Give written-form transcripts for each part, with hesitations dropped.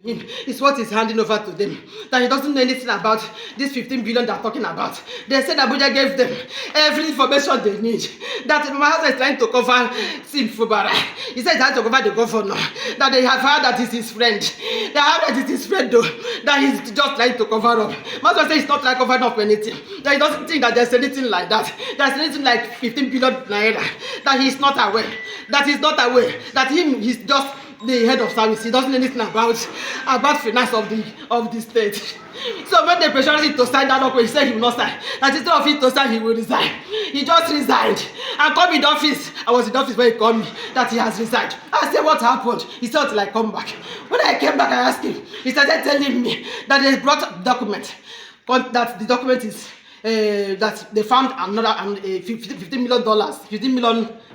him is what he's handing over to them. That he doesn't know anything about this 15 billion they're talking about. They said Abuja gave them every information they need. That my husband is trying to cover Fubara. He said he's trying to cover the governor. That they have heard that it's his friend. They have heard that it's his friend though. That he's just trying to cover up. My husband says he's not trying to cover up anything. That he doesn't think that there's anything like that. There's anything like 15 billion naira. That he's not aware. That he's not aware. That he's just the head of service. He doesn't know anything about finance of the state. So when they pressured him to sign that document, he said he will not sign. That instead of him to sign, he will resign. He just resigned and called me in the office. I was in the office when he called me that he has resigned. I said, what happened? He said, till I come back. When I came back, I asked him. He started telling me that they brought document. That the document is that they found another $15 million, 15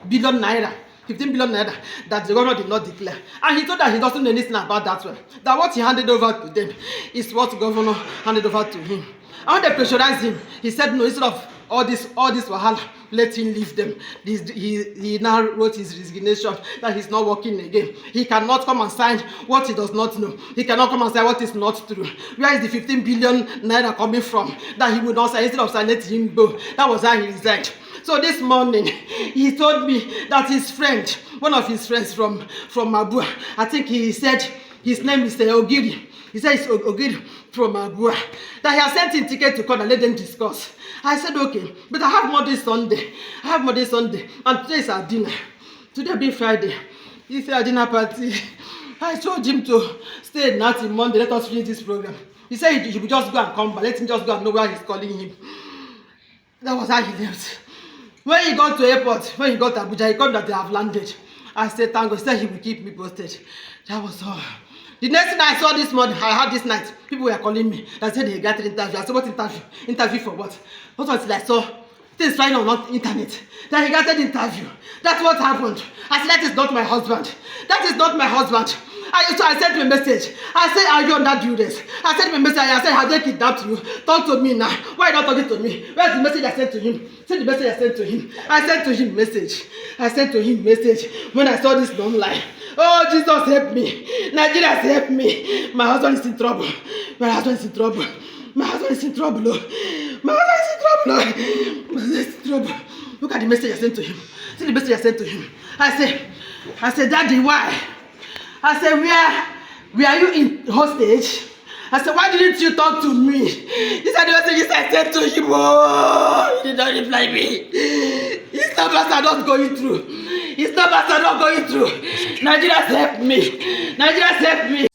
billion naira. 15 billion naira that the governor did not declare. And he told that he doesn't know anything about that one. That what he handed over to them is what the governor handed over to him. And when they pressurized him, he said no, instead of all this wahala, let him leave them. He now wrote his resignation that he's not working again. He cannot come and sign what he does not know. He cannot come and sign what is not true. Where is the 15 billion naira coming from that he would not sign? Instead of signing, let him go. That was how he resigned. So this morning, he told me that his friend, one of his friends from Abua, I think he said his name is Ogiri. He said it's Ogiri from Abua. That he has sent him ticket to court and let them discuss. I said, okay, but I have more this Sunday. And today is our dinner. Today being Friday. It's our dinner party. I told him to stay night till Monday. Let us finish this program. He said he would just go and come back. Let him just go and know where he's calling him. That was how he left. When he got to airport, when he got to Abuja, he called that they have landed. I said, thank God. He said he will keep me posted. That was all. The next thing I saw this morning, I had this night, people were calling me. They said they got an interview. I said, what interview? Interview for what? Not until I saw things flying on the internet. Then he got an interview. That's what happened. I said, that is not my husband. That is not my husband. I sent him a message. I said, are you under duress? I sent him a message. I said, have they kidnapped you? Talk to me now. Why are you not talking to me? Where's the message I sent to him? Send the message I sent to him. I sent to him message. I sent to him message when I saw this online. Oh, Jesus, help me. Nigeria, help me. My husband is in trouble. My husband is in trouble. My husband is in trouble. My husband is in trouble. My husband is in trouble. Look at the message I sent to him. See the message I sent to him. I said, Daddy, why? I said, where are you in hostage? I said, why didn't you talk to me? He said, the messages I sent to him. Oh, he did not reply me. His numbers are not going through. His numbers are not going through. Nigerians help me. Nigerians help me.